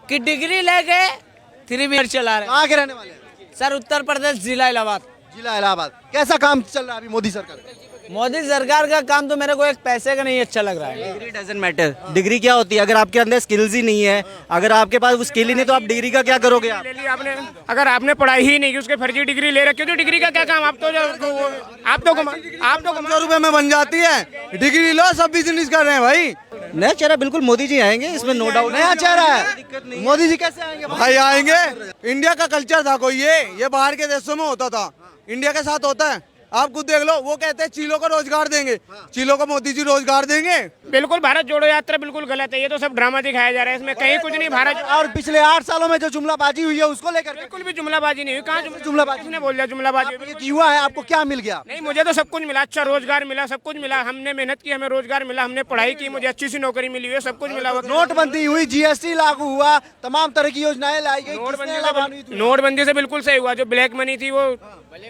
कि डिग्री लेके 3 व्हीलर चला रहे। कहाँ के रहने वाले हैं? सर उत्तर प्रदेश जिला इलाहाबाद। जिला इलाहाबाद। कैसा काम चल रहा है अभी मोदी सरकार का? मोदी सरकार का काम तो मेरे को एक पैसे का नहीं अच्छा लग रहा है। Degree doesn't matter. डिग्री क्या होती है अगर आपके अंदर स्किल्स ही नहीं है, अगर आपके पास वो स्किल ही नहीं तो आप डिग्री का क्या करोगे आप? ले ली आपने, अगर आपने पढ़ाई ही नहीं की, उसके फर्जी डिग्री ले रखी हो तो डिग्री का क्या काम? आप तो 100 रुपए में बन जाती है, डिग्री लो सब बिजनेस कर रहे हैं भाई। नया चेहरा बिल्कुल मोदी जी आएंगे, इसमें नो डाउट। नया चेहरा है, मोदी जी कैसे आएंगे भाई? आएंगे। इंडिया का कल्चर था कोई, ये बाहर के देशों में होता था, इंडिया के साथ होता है। आप खुद देख लो, वो कहते हैं चीलों को रोजगार देंगे, चीलों को मोदी जी रोजगार देंगे। बिल्कुल भारत जोड़ो यात्रा बिल्कुल गलत है, ये तो सब ड्रामा दिखाया जा रहा है, इसमें कहीं कुछ नहीं। भारत और पिछले 8 सालों में जो जुमलाबाजी हुई है उसको लेकर बिल्कुल भी जुमलाबाजी नहीं हुई। कहाँ जुमलाबाजी? किसने बोल दिया जुमलाबाजी? ये हुआ है, आपको क्या मिल गया? नहीं, मुझे तो सब कुछ मिला, अच्छा रोजगार मिला, सब कुछ मिला। हमने मेहनत की, हमें रोजगार मिला, हमने पढ़ाई की, मुझे अच्छी सी नौकरी मिली है, सब कुछ मिला। नोटबंदी हुई, जीएसटी लागू हुआ, तमाम तरह की योजनाएं लाई गई। नोटबंदी से बिल्कुल सही हुआ। जो ब्लैक मनी थी वो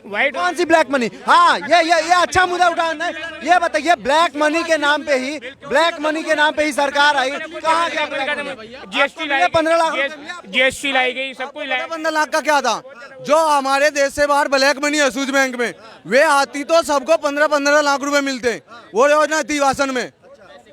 व्हाइट। कौन सी ब्लैक मनी? हाँ, ये अच्छा मुद्दा उठाना है। ये बताइए, ब्लैक मनी के नाम पे ही सरकार आई, कहाँ गया? जीएसटी 15 लाख जीएसटी लाई गई, सब कुछ लाई। 15 लाख का क्या था? जो हमारे देश से बाहर ब्लैक मनी है सूज बैंक में, वे आती तो सबको 15-15 लाख रुपए मिलते। वो योजना थी वासन में,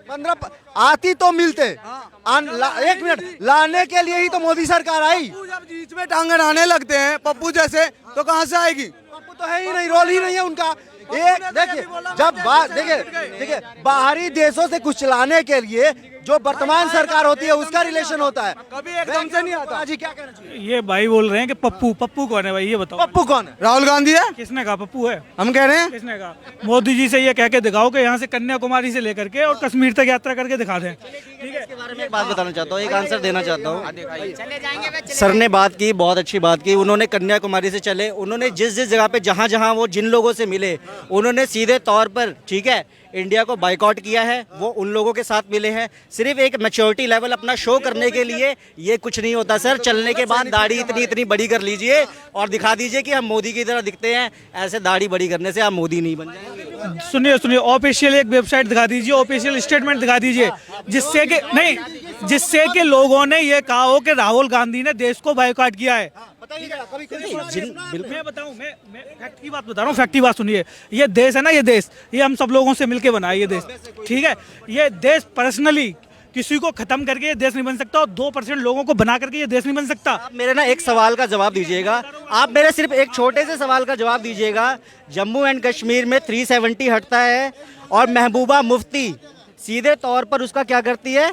15 आती तो मिलते। एक मिनट, लाने के लिए ही तो मोदी सरकार आई। जब बीच में टांग अड़ाने लगते हैं पप्पू जैसे, तो कहाँ से आएगी? पप्पू तो है ही नहीं, रोल ही नहीं है उनका। एक देखिए, जब बात देखिए बाहरी देशों से कुछ लाने के लिए जो वर्तमान सरकार होती है उसका रिलेशन होता है, कभी एकदम से नहीं आता। जी क्या कहना चाहिए? ये भाई बोल रहे हैं कि पप्पू कौन है भाई, ये बताओ। पप्पू कौन है? राहुल गांधी है। किसने कहा पप्पू है? हम कह रहे हैं। किसने कहा? मोदी जी से ये कह के दिखाओ कि यहाँ से कन्याकुमारी से लेकर के और कश्मीर तक यात्रा करके दिखा दें। ठीक है, इसके बारे में एक बात बताना चाहता हूँ, एक आंसर देना चाहता हूँ। सर ने बात की, बहुत अच्छी बात की। उन्होंने कन्याकुमारी से चले, उन्होंने जिस जगह पे जहाँ वो जिन लोगों से मिले, उन्होंने सीधे तौर पर, ठीक है, इंडिया को बाइकआउट किया है। वो उन लोगों के साथ मिले हैं सिर्फ एक मैच्योरिटी लेवल अपना शो करने के लिए। ये कुछ नहीं होता सर। चलने के बाद दाढ़ी इतनी बड़ी कर लीजिए और दिखा दीजिए कि हम मोदी की तरह दिखते हैं। ऐसे दाढ़ी बड़ी करने से आप मोदी नहीं बन जाएंगे। सुनिए, ऑफिशियल एक वेबसाइट दिखा दीजिए, ऑफिशियल स्टेटमेंट दिखा दीजिए, जिससे कि लोगों ने ये कहा हो कि राहुल गांधी ने देश को बाइकआउट किया है। मैं बताऊं, मैं फैक्ट की बात बता रहा हूँ, फैक्ट की बात सुनिए। ये देश है ना, ये हम सब लोगों से मिलके बना है ये देश। ठीक है, ये देश पर्सनली किसी को खत्म करके ये देश नहीं बन सकता, और 2% लोगों को बना करके ये देश नहीं बन सकता। आप मेरे ना एक सवाल का जवाब दीजिएगा, आप मेरे सिर्फ एक छोटे से सवाल का जवाब दीजिएगा। जम्मू एंड कश्मीर में 370 हटता है और महबूबा मुफ्ती सीधे तौर पर उसका क्या करती है?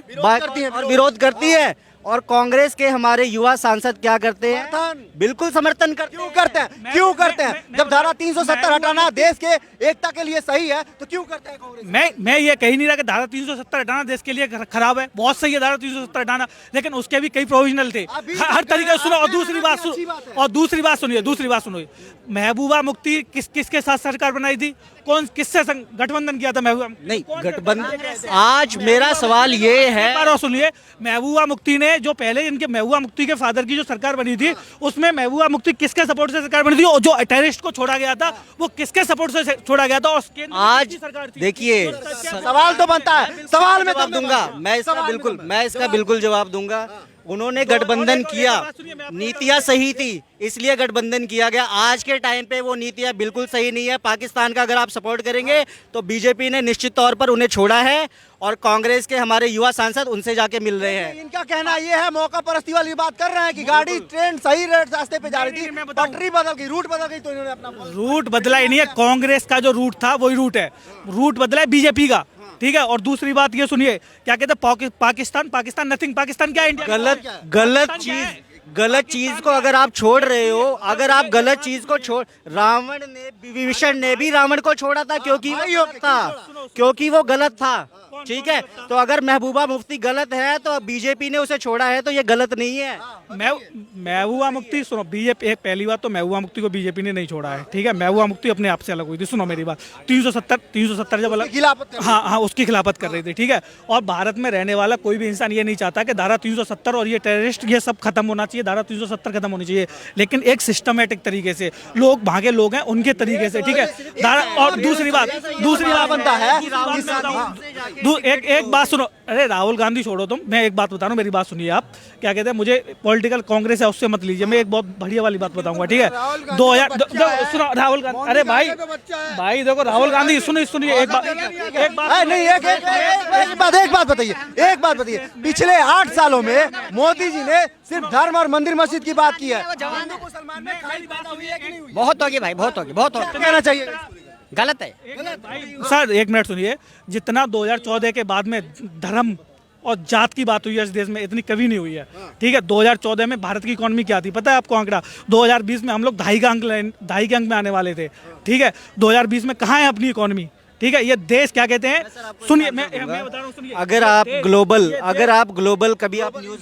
विरोध करती है। और कांग्रेस के हमारे युवा सांसद क्या करते हैं? बिल्कुल समर्थन क्यों करते हैं? जब धारा 370 हटाना देश के एकता के लिए सही है तो क्यों करते हैं कांग्रेस? मैं ये कही नहीं रहा कि धारा 370 हटाना देश के लिए खराब है, बहुत सही है धारा 370 हटाना, लेकिन उसके भी कई प्रोविजनल थे हर तरीके से। सुनो, और दूसरी बात सुनो, महबूबा मुफ्ती किसके साथ सरकार बनाई थी? किससे गठबंधन किया था महबूबा? नहीं, गठबंधन। आज मेरा सवाल ये है, सुनिए, महबूबा मुफ्ती ने जो पहले इनके महबूबा मुफ्ती के फादर की जो सरकार बनी थी, उसमें महबूबा मुफ्ती किसके सपोर्ट से सरकार बनी थी? और जो टेररिस्ट को छोड़ा गया था वो किसके सपोर्ट से छोड़ा गया था? और आज देखिए, सवाल तो बनता है, सवाल में जवाब दूंगा मैं इसका बिल्कुल जवाब दूंगा। उन्होंने गठबंधन किया, नीतियां सही थी इसलिए गठबंधन किया गया। आज के टाइम पे वो नीतियां बिल्कुल सही नहीं है। पाकिस्तान का अगर आप सपोर्ट करेंगे तो बीजेपी ने निश्चित तौर पर उन्हें छोड़ा है, और कांग्रेस के हमारे युवा सांसद उनसे जाके मिल रहे हैं। इनका कहना ये है, मौका परस्ती वाली बात कर रहे हैं कि गाड़ी ट्रेन सही रास्ते पे जा रही थी, पटरी बदल गई, रूट बदल गई, तो इन्होंने अपना रूट बदला ही नहीं है। कांग्रेस का जो रूट था वही रूट है, रूट बदला है बीजेपी का। ठीक है, और दूसरी बात ये सुनिए, क्या कहते हैं पाकिस्तान नथिंग। पाकिस्तान क्या है? इंडिया। गलत चीज को अगर आप छोड़ रहे हो, अगर आप गलत चीज को छोड़, विभीषण ने भी रावण को छोड़ा था क्योंकि वो गलत था। ठीक है, तो अगर महबूबा मुफ्ती गलत है तो बीजेपी ने उसे छोड़ा है, तो ये गलत नहीं है। महबूबा मुफ्ती, सुनो, बीजेपी, पहली बात तो महबूबा मुफ्ती को बीजेपी ने नहीं छोड़ा है। ठीक है, महबूबा मुफ्ती अपने आप से अलग हुई थी। सुनो मेरी बात, 370 जब अलग, हाँ, उसकी खिलाफत कर रही थी। ठीक है, और भारत में रहने वाला कोई भी इंसान ये नहीं चाहता कि धारा 370 और ये टेररिस्ट ये सब खत्म होना चाहिए, धारा 370 खत्म होनी चाहिए, लेकिन एक सिस्टमेटिक तरीके से, लोग भागे लोग हैं उनके तरीके से। ठीक है, धारा। और दूसरी बात बनता है, एक बात सुनो, अरे राहुल गांधी छोड़ो तुम, मैं एक बात बता रहा हूँ, मेरी बात सुनिए आप। क्या कहते हैं, मुझे पॉलिटिकल कांग्रेस है उससे मत लीजिए, मैं एक बहुत बढ़िया वाली बात बताऊंगा, ठीक है। 2000 सुनो राहुल गांधी, अरे भाई देखो राहुल गांधी, सुनिए एक बात नहीं, एक बात बताइए, पिछले 8 सालों में मोदी जी ने सिर्फ धर्म और मंदिर मस्जिद की बात की है। बहुत होगी भाई, बहुत होगी, बहुत होगी। कहना चाहिए गलत है सर, एक मिनट सुनिए। जितना 2014 के बाद में धर्म और जात की बात हुई है इस देश में, इतनी कभी नहीं हुई है, ठीक है। 2014 में भारत की इकोनॉमी क्या थी पता है आपको आंकड़ा? 2020 में हम लोग 2.5 के अंक में आने वाले थे, ठीक है। 2020 में कहाँ है अपनी इकोनॉमी, ठीक है। ये देश क्या कहते हैं, सुनिए मैं बता रहा हूँ, सुनिए। अगर आप ग्लोबल कभी आप न्यूज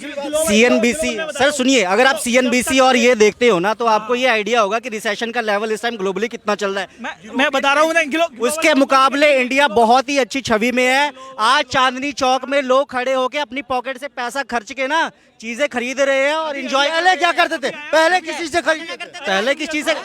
CNBC, सर सुनिए, अगर आप CNBC और ये देखते हो ना, तो आपको ये आइडिया होगा कि रिसेशन का लेवल इस टाइम ग्लोबली कितना चल रहा है। मैं बता रहा हूँ, उसके मुकाबले इंडिया बहुत ही अच्छी छवि में है। आज चांदनी चौक में लोग खड़े होके अपनी पॉकेट से पैसा खर्च के ना चीजें खरीद रहे हैं और एंजॉय। पहले क्या करते थे? पहले किस चीज से खरीदते थे? पहले किस चीज से?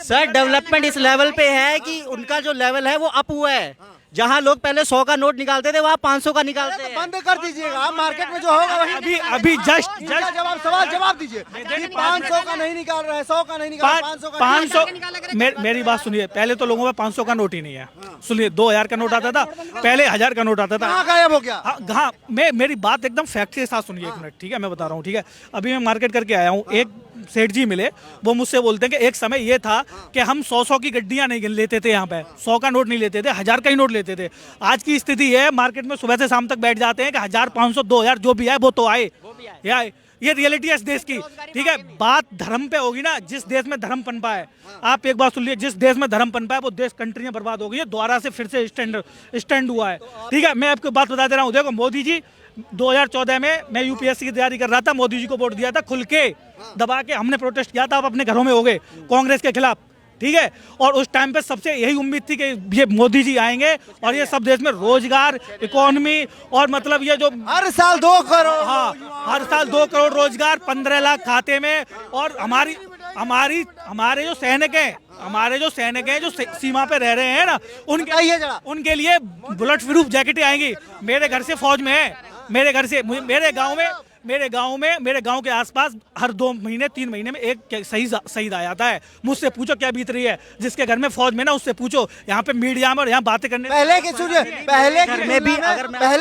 सर डेवलपमेंट इस लेवल पे है कि उनका जो लेवल है वो अप हुआ है। जहाँ लोग पहले 100 का नोट निकालते थे, वहाँ 500 का निकालते हैं। बंद कर दीजिएगा, आप मार्केट में जो होगा वही। अभी जस्ट जवाब दीजिए कि 500 का नहीं निकाल रहे हैं, 100 का नहीं निकाल रहे, 500 का 500 मेरी बात सुनिए, पहले तो लोगों में 500 का नोट ही नहीं है। सुनिए, 2000 का नोट आता था, पहले 1000 का नोट आता था। कहाँ गायब हो गया? हाँ, मेरी बात एकदम फैक्ट के साथ सुनिए, एक मिनट, ठीक है। मैं बता रहा हूँ, ठीक है। अभी मैं मार्केट करके आया हूँ, एक सेठ जी मिले, वो मुझसे बोलते हैं कि एक समय ये था कि हम 100 की गड्डियां नहीं लेते थे, यहाँ पे 100 का नोट नहीं लेते थे, 1000 का ही नोट लेते थे। आज की स्थिति है, मार्केट में सुबह से शाम तक बैठ जाते हैं कि 1000, 500, 2000 जो भी आए वो तो आए। ये रियलिटी है इस देश की, ठीक है। बात धर्म पे होगी ना, जिस देश में धर्म पनपा है, आप एक बात सुन लीजिए, जिस देश में धर्म पनपा है वो देश कंट्रियां बर्बाद हो गई है, दोबारा से फिर से स्टैंड हुआ है, ठीक है। मैं आपको बात बता दे रहा हूँ, देखो मोदी जी 2014 में मैं UPSC की तैयारी कर रहा था, मोदी जी को वोट दिया था, खुल के दबा के हमने प्रोटेस्ट किया था, आप अपने घरों में हो गए कांग्रेस के खिलाफ, ठीक है। और उस टाइम पे सबसे यही उम्मीद थी कि ये मोदी जी आएंगे और ये सब देश में रोजगार, इकोनॉमी और मतलब ये जो हर साल 2 करोड़, हाँ, हर साल 2 करोड़ रोजगार, 15 लाख खाते में। और हमारे जो सैनिक हैं जो सीमा पे रह रहे हैं ना, उनके लिए बुलेट प्रूफ जैकेटें आएंगी। मेरे घर से फौज में है, मेरे गांव के आसपास हर 2 महीने 3 महीने में एक शहीद आ जाता है। मुझसे पूछो क्या बीत रही है, जिसके घर में फौज में ना, उससे पूछो। यहाँ पे मीडिया में और यहाँ बातें करने पहले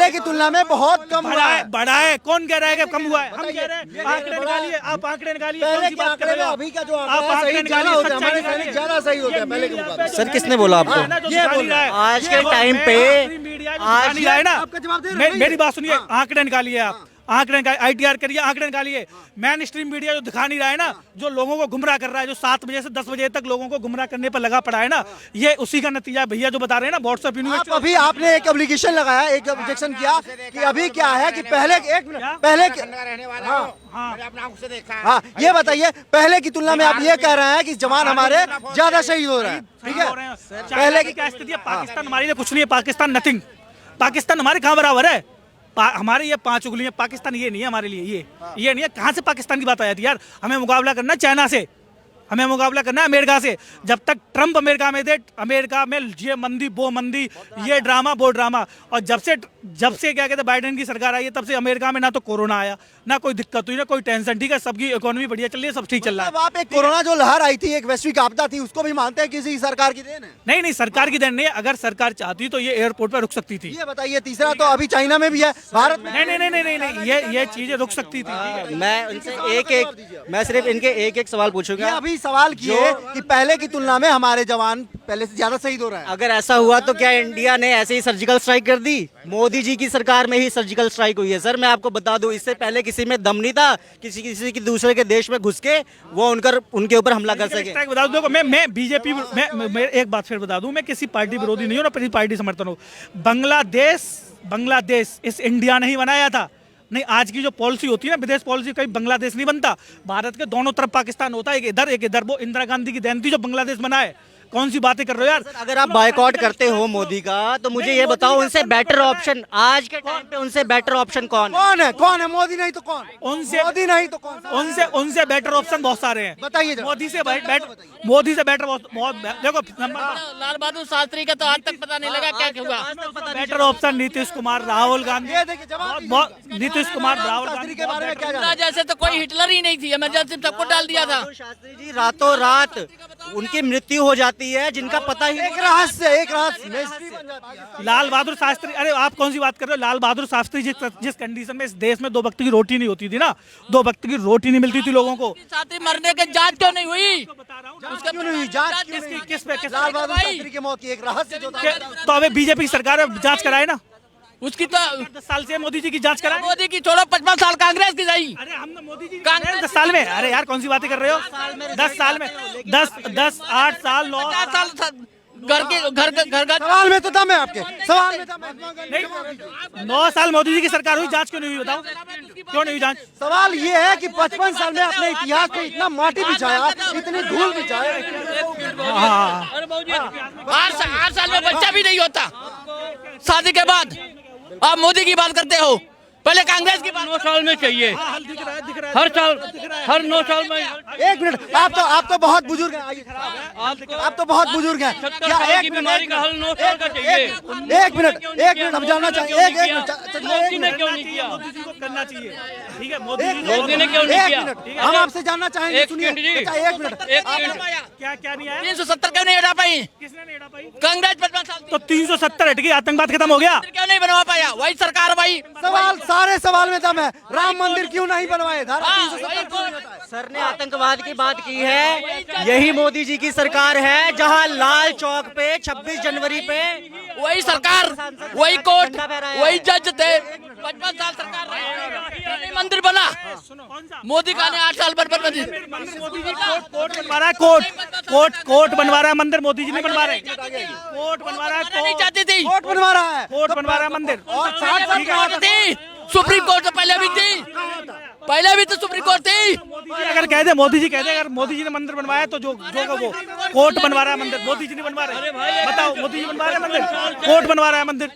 की तुलना में बहुत कम बढ़ा है। कौन कह रहा है कि कम हुआ है? हम कह रहे हैं, आंकड़े निकालिए, आप आंकड़े निकालिए, कौन सी बात कर रहे हो? अभी का जो आप आंकड़े निकालिए, हमारे सैनिक ज्यादा सही होते हैं पहले के मुकाबले। सर किसने बोला आपको? आज के टाइम पे आज मेरी बात सुनिए, आंकड़े निकालिए, आप आंकड़े ITR करिए, आंकड़े निकालिए। मेन स्ट्रीम मीडिया जो दिखा नहीं रहा है ना, जो लोगों को गुमराह कर रहा है, जो 7 बजे से 10 बजे तक लोगों को गुमराह करने पर लगा पड़ा है ना, ये उसी का नतीजा भैया जो बता रहे हैं ना, व्हाट्सएप यूनिवर्सिटी। अभी आपने एक एप्लीकेशन लगाया, एक ऑब्जेक्शन किया कि अभी क्या है कि पहले हाँ, ये बताइए, पहले की तुलना में आप ये कह रहे हैं कि जवान हमारे ज्यादा शहीद हो रहे हैं, ठीक है। पहले की क्या स्थिति है? पाकिस्तान हमारे लिए कुछ नहीं है, पाकिस्तान नथिंग। पाकिस्तान हमारे कहाँ बराबर है? हमारे ये 5 उंगलियां, पाकिस्तान ये नहीं है हमारे लिए, ये नहीं है। कहाँ से पाकिस्तान की बात आ जाती है यार? हमें मुकाबला करना चाइना से, हमें मुकाबला करना है अमेरिका से। जब तक ट्रंप अमेरिका में थे, अमेरिका में ये मंदी वो मंदी, ये ड्रामा वो ड्रामा। और जब से क्या कहते हैं बाइडेन की सरकार आई है, तब से अमेरिका में ना तो कोरोना आया, ना कोई दिक्कत हुई, ना कोई टेंशन, ठीक है। सबकी इकोनॉमी बढ़िया चल रही है, सब ठीक चल रहा है। आप एक कोरोना जो लहर आई थी, एक वैश्विक आपदा थी, उसको भी मानते हैं किसी सरकार की देन है? नहीं, सरकार की देन नहीं है। अगर सरकार चाहती तो ये एयरपोर्ट पर रुक सकती थी। ये बताइए, तीसरा तो अभी चाइना में भी है, भारत में नहीं, ये चीजें रुक सकती थी। मैं उनसे मैं सिर्फ इनके एक सवाल पूछूंगा। अभी सवाल किए कि पहले की तुलना में हमारे जवान पहले से ज्यादा शहीद हो रहे हैं। अगर ऐसा हुआ तो क्या इंडिया ने ऐसे ही सर्जिकल स्ट्राइक कर दी? मोदी जी की सरकार में ही सर्जिकल स्ट्राइक हुई है सर। मैं आपको बता दूं, इससे पहले किसी में दम नहीं था किसी की दूसरे के देश में घुस के वो उनके ऊपर हमला कर सके। बता दूं, मैं बीजेपी मैं एक बात फिर बता दूं, मैं किसी पार्टी विरोधी नहीं हूं, ना किसी पार्टी समर्थन हूं। बांग्लादेश इस इंडिया ने ही बनाया था। नहीं, आज की जो पॉलिसी होती है ना, विदेश पॉलिसी, कहीं बांग्लादेश नहीं बनता। भारत के दोनों तरफ पाकिस्तान होता है, एक इधर एक इधर। वो इंदिरा गांधी की देन थी जो बांग्लादेश बना है। कौन सी बातें कर रहे हो यार? अगर आप बायकॉट करते हो मोदी का तो मुझे ये बताओ उनसे बेटर ऑप्शन आज के टाइम पे उनसे बेटर ऑप्शन कौन है? कौन है? मोदी नहीं तो कौन? उनसे मोदी नहीं तो कौन? उनसे बेटर ऑप्शन बहुत सारे हैं। बताइए जरा। मोदी से बेटर बहुत देखो लाल बहादुर शास्त्री का तो आज तक पता नहीं लगा क्या हुआ। बेटर ऑप्शन नीतीश कुमार, राहुल गांधी, ये देखिए जवाब बहुत नीतीश कुमार, राहुल शास्त्री गांधी के बारे में क्या इंदिरा जैसे तो कोई हिटलर ही नहीं थी, इमरजेंसी में सबको डाल दिया था। शास्त्री जी रातों रात उनकी मृत्यु हो जाती है जिनका पता ही एक रहस्य मिस्ट्री बन जाती है। लाल बहादुर शास्त्री, अरे आप कौन सी बात कर रहे हो? लाल बहादुर शास्त्री जिस कंडीशन में इस देश में 2 वक्त की रोटी नहीं होती थी ना, 2 वक्त की रोटी नहीं मिलती थी लोगों को। शास्त्री मरने के जांच क्यों नहीं हुई? जांच क्यों नहीं हुई? जांच क्यों नहीं हुई? किस पे लाल बहादुर शास्त्री की मौत की एक रहस्य जो था। तो अबे बीजेपी की सरकार है, जांच कराए ना। उसकी तो 10 साल से मोदी जी की जांच कराए। मोदी की छोड़ो, 55 साल कांग्रेस की जाई। अरे हमने मोदी जी कांग्रेस 10 साल में, अरे यार कौन सी बातें कर रहे हो? 10 साल में 10 8 साल 9 50 साल घर सवाल में तो दम है आपके, सवाल में दम है। नहीं, 9 साल मोदी जी की सरकार हुई, जांच क्यों नहीं हुई बताओ? क्यों नहीं हुई जांच? सवाल ये है कि 55 साल में अपने इतिहास पे इतना माटी बिछाया, इतनी धूल बिछाया। हाँ, 8 साल में बच्चा भी नहीं होता शादी के बाद। आप मोदी की बात करते हो, पहले कांग्रेस की बात। 9 साल में चाहिए, दिख रहा है हर साल, हर 9 साल में। एक मिनट, आप तो बहुत बुजुर्ग हैं। आइए, आप तो बहुत बुजुर्ग हैं। क्या साल की बीमारी का हल 9 साल का चाहिए। एक मिनट हम जानना चाहेंगे। एक मोदी ने क्यों नहीं किया? मोदी जी को करना चाहिए, ठीक है? मोदी जी मोदी ने क्यों नहीं किया? हम आपसे जानना चाहेंगे। एक सुनिए, मिनट जी। बेटा, एक मिनट। क्या नहीं आया? 370 क्यों नहीं हटा पाई? किसने नहीं हटा पाई? कांग्रेस 55 साल तो 370 हट गई, आतंकवाद खत्म हो गया। क्यों नहीं बनवा पाया? वही सरकार भाई। सवाल, सारे सवाल में दम है। राम मंदिर क्यों नहीं बनवाए? धारा हाँ, 370 क्यों नहीं हटाए? सर ने आतंकवाद की बात की है। यही मोदी जी की सरकार है जहां लाल चौक पे 26 जनवरी पे वही सरकार, वही कोर्ट, वही जज थे। 55 साल सरकार रही, मंदिर बना। मोदी का ने 8 साल पर मोदी जी कोर्ट बनवा रहा है, कोर्ट बनवा रहा है, मंदिर मोदी जी नहीं बनवा रहे। कोर्ट बनवा रहा है, नहीं चाहती थी, कोर्ट बनवा रहा है। कोर्ट बनवा रहा है मंदिर। और 60 साल का कोर्ट थी, सुप्रीम कोर्ट तो पहले भी थी, पहले भी तो सुप्रीम कोर्ट थी। अगर कह दे मोदी जी कह दे, अगर मोदी जी ने मंदिर बनवाया तो जो का वो कोर्ट बनवा रहा है मंदिर, मोदी जी नहीं बनवा रहे। बताओ, मोदी जी बनवा रहे हैं मंदिर, कोर्ट बनवा रहा है मंदिर।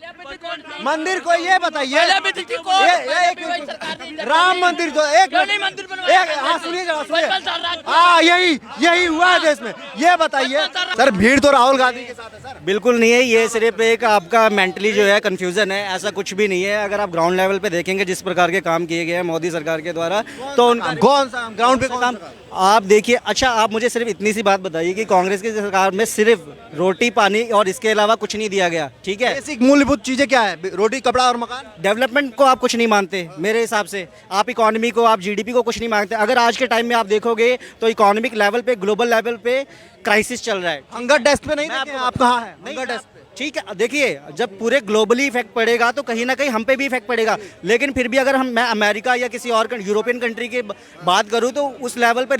मंदिर को ये बताइए, पहले भी थी कोर्ट, एक मिनट, राम मंदिर जो एक नहीं मंदिर बनवाया। हाँ सुनिए जरा, 55 साल सुनिए। राज- हाँ, यही हुआ है देश में। ये बताइए सर, भीड़ तो राहुल गांधी के साथ है सर। बिल्कुल नहीं है। ये सिर्फ एक आपका मेंटली जो है कंफ्यूजन है, ऐसा कुछ भी नहीं है। अगर आप ग्राउंड लेवल पे देखेंगे जिस प्रकार के काम किए गए हैं मोदी सरकार के द्वारा, तो कौन सा ग्राउंड पे काम? आप देखिए। अच्छा, आप मुझे सिर्फ इतनी सी बात बताइए कि कांग्रेस की सरकार में सिर्फ रोटी पानी और इसके अलावा कुछ नहीं दिया गया, ठीक है? बेसिक मूलभूत चीजें क्या है? रोटी, कपड़ा और मकान। डेवलपमेंट को आप कुछ नहीं मानते मेरे हिसाब से। आप इकोनॉमी को, आप जीडीपी को कुछ नहीं मांगते। अगर आज के टाइम में आप देखोगे तो इकोनॉमिक लेवल पे, ग्लोबल लेवल पे क्राइसिस चल रहा है। हंगर डेस्क पे नहीं देते हैं, आप कहाँ हैं? हंगर डेस्क पे। ठीक है, देखिए जब पूरे ग्लोबली इफेक्ट पड़ेगा तो कहीं ना कहीं हम पे भी इफेक्ट पड़ेगा। लेकिन फिर भी अगर मैं अमेरिका या किसी और यूरोपियन कंट्री की बात करूं तो उस लेवल पर